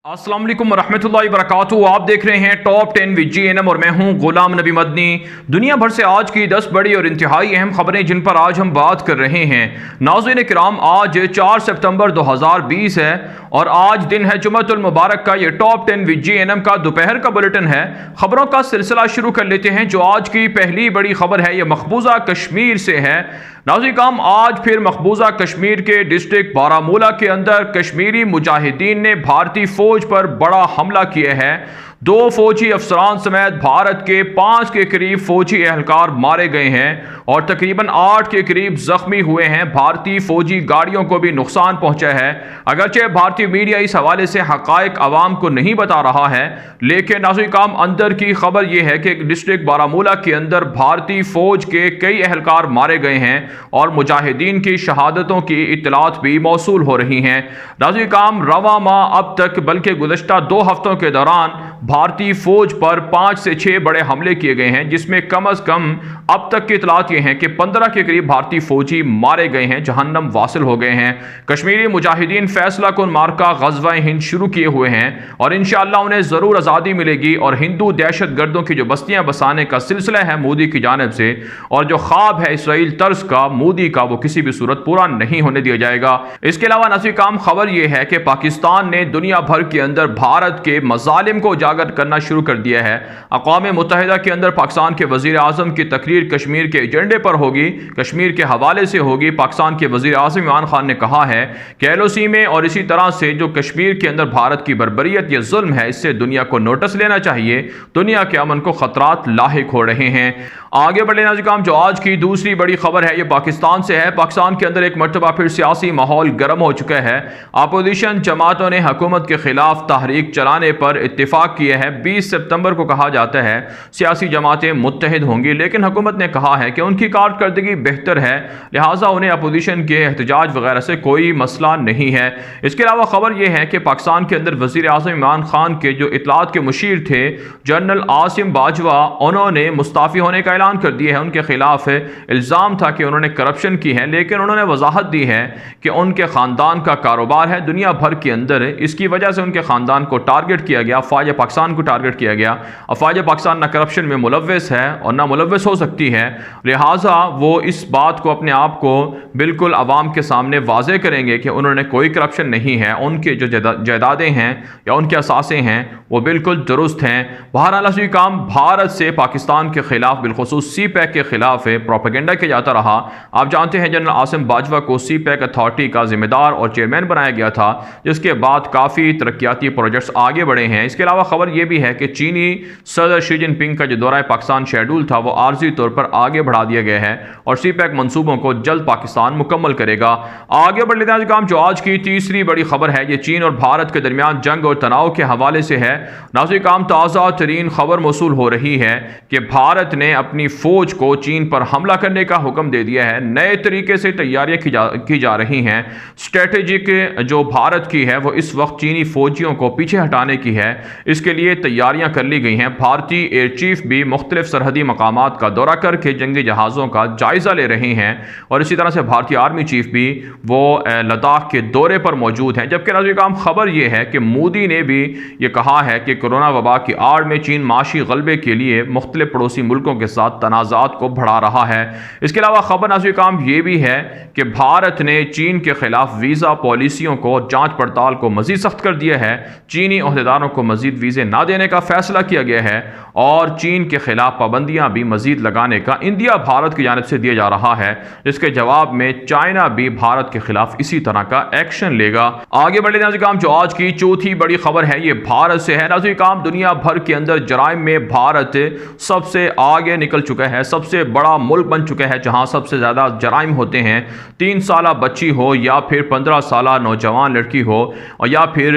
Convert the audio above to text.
अस्सलाम वालेकुम रहमतुल्लाहि वबरकातुहू। आप देख रहे हैं टॉप 10 विद GNM और मैं हूं गुलाम नबी मदनी। दुनिया भर से आज की 10 बड़ी और इंतहाई अहम खबरें जिन पर आज हम बात कर रहे हैं। नाज़रीन किराम, आज 4 सितंबर 2020 है और आज दिन है जुम्मतुल मुबारक का। ये टॉप 10 विद GNM का दोपहर का बुलेटिन है। खबरों का सिलसिला शुरू कर लेते हैं। जो आज की पहली बड़ी खबर है ये मकबूजा कश्मीर से है। नाज़रीन किराम, आज फिर मकबूजा कश्मीर के डिस्ट्रिक्ट बारामूला के अंदर कश्मीरी मुजाहिदीन ने भारतीय फौज पर बड़ा हमला किया है। 2 फौजी अफसरान समेत भारत के 5 के करीब फौजी एहलकार मारे गए हैं और तकरीबन 8 के करीब जख्मी हुए हैं। भारतीय फौजी गाड़ियों को भी नुकसान पहुंचा है। अगरचे भारतीय मीडिया इस हवाले से हकायक आवाम को नहीं बता रहा है, लेकिन नाज़रीन काम अंदर की खबर यह है कि डिस्ट्रिक्ट बारामूला के अंदर भारतीय फौज के कई एहलकार मारे गए हैं और मुजाहिदीन की शहादतों की इत्तलात भी मौसूल हो रही हैं। नाज़रीन काम रवा माह अब तक बल्कि गुज़श्ता 2 हफ्तों के दौरान भारतीय फौज पर 5 से 6 बड़े हमले किए गए हैं, जिसमें कम अज कम अब तक की इतलात ये हैं कि 15 के करीब भारतीय फौजी मारे गए हैं, जहन्नम वासिल हो गए हैं। कश्मीरी मुजाहिदीन फैसला कुन मार्का ग़ज़वा हिंद शुरू किए हुए हैं और इंशाअल्लाह उन्हें ज़रूर आज़ादी मिलेगी और हिंदू दहशत गर्दों की जो बस्तियां बसाने का सिलसिला है मोदी की जानिब से और जो ख्वाब है इसराइल तर्ज का मोदी का, वो किसी भी सूरत पूरा नहीं होने दिया जाएगा। इसके अलावा नाज़रीन काम खबर यह है कि पाकिस्तान ने दुनिया भर के अंदर भारत के मज़ालिम को उजागर करना शुरू कर दिया है। अक़वाम मुत्तहिदा के अंदर पाकिस्तान के वज़ीर आज़म की तकरीर कश्मीर के एजेंडे पर होगी, कश्मीर के हवाले से होगी। पाकिस्तान के वज़ीर आज़म इमरान खान ने कहा है कि LOC में और इसी तरह से जो कश्मीर के अंदर भारत की बर्बरियत या जुल्म है, इससे दुनिया को नोटिस लेना चाहिए। दुनिया के अमन को खतरात लाहिक हो रहे हैं। आगे बढ़े नाज़रीन काम, जो आज की दूसरी बड़ी खबर है ये पाकिस्तान से है। पाकिस्तान के अंदर एक मरतबा फिर सियासी माहौल गर्म हो चुका है। अपोजिशन जमातों ने हुकूमत के खिलाफ तहरीक चलाने पर इत्तेफाक किया है। 20 सितंबर को कहा जाता है सियासी जमातें मुत्तहिद होंगी, लेकिन हुकूमत ने कहा है कि उनकी कारकर्दगी बेहतर है, लिहाजा उन्हें अपोजिशन के एहतजाज वगैरह से कोई मसला नहीं है। इसके अलावा खबर यह है कि पाकिस्तान के अंदर वज़ीर आज़म इमरान खान के जो इत्तलात के मुशीर थे जनरल आसिम बाजवा, उन्होंने मुस्ताफ़ी होने का ऐलान कर दिया है। उनके खिलाफ इल्ज़ाम था कि उन्होंने करप्शन की है, लेकिन उन्होंने वजाहत दी है कि उनके ख़ानदान का कारोबार है दुनिया भर के अंदर, इसकी वजह से उनके ख़ानदान को टारगेट किया गया, फ़ौज पाकिस्तान को टारगेट किया गया। और फ़ौज पाकिस्तान न करप्शन में मुलव्वस है और ना मुलव्वस हो सकती है, लिहाजा वो इस बात को अपने आप को बिल्कुल आवाम के सामने वाज़े करेंगे कि उन्होंने कोई करप्शन नहीं है, उनके जो जायदादें हैं या उनके असासे हैं वो बिल्कुल दुरुस्त हैं। बहरहाल नाज़रीन काम, भारत से पाकिस्तान के खिलाफ बिलखुसूस CPEC के खिलाफ प्रोपेगेंडा किया जाता रहा। आप जानते हैं जनरल आसिम बाजवा को CPEC अथॉरिटी का जिम्मेदार और चेयरमैन बनाया गया था, जिसके बाद काफ़ी तरक्याती प्रोजेक्ट्स आगे बढ़े हैं। इसके अलावा खबर यह भी है कि चीनी सदर शी जिनपिंग का जो दौरा पाकिस्तान शेड्यूल था वो आर्जी तौर पर आगे बढ़ा दिया गया है और CPEC मंसूबों को जल्द पाकिस्तान मुकम्मल करेगा। आगे बढ़ लेते हैं काम, जो आज की तीसरी बड़ी खबर है ये चीन और भारत के दरमियान जंग और तनाव के हवाले से है। नाज़रीन काम, ताज़ा तरीन खबर मौसूल हो रही है कि भारत ने अपनी फौज को चीन पर हमला करने का हुक्म दे दिया है। नए तरीके से तैयारियां की जा रही हैं। स्ट्रेटेजिक जो भारत की है वो इस वक्त चीनी फौजियों को पीछे हटाने की है, इसके लिए तैयारियां कर ली गई हैं। भारतीय एयर चीफ भी मुख्तलिफ सरहदी मकामात का दौरा करके जंगी जहाज़ों का जायज़ा ले रहे हैं और इसी तरह से भारतीय आर्मी चीफ भी वो लद्दाख के दौरे पर मौजूद हैं। जबकि नाज़रीन काम, खबर यह है कि मोदी ने भी ये कहा है कि कोरोना वबा की आड़ में चीन माशी गलबे के लिए मुख्तलिफ पड़ोसी मुल्कों के साथ तनाज़ात को बढ़ा रहा है। इसके अलावा खबर नाज़रीन काम ये भी है कि भारत ने चीन के खिलाफ वीज़ा पॉलिसियों को जांच पड़ताल को मज़ीद सख्त कर दिया है। चीनी ओहदेदारों को मज़ीद वीज़े ना देने का फैसला किया गया है और चीन के खिलाफ पाबंदियां भी मज़ीद लगाने का इंडिया भारत की जानिब से दिया जा रहा है, जिसके जवाब में चाइना भी भारत के खिलाफ इसी तरह का एक्शन लेगा। आगे बढ़े नाज़रीन काम, जो आज की चौथी बड़ी खबर है ये भारत से है। नाज़रीन काम, दुनिया भर के अंदर जराइम में भारत सबसे आगे निकल चुका है, सबसे बड़ा मुल्क बन चुका है जहां सबसे ज़्यादा जराइम होते हैं। 3 साल बच्ची हो या फिर 15 साल नौजवान लड़की हो और या फिर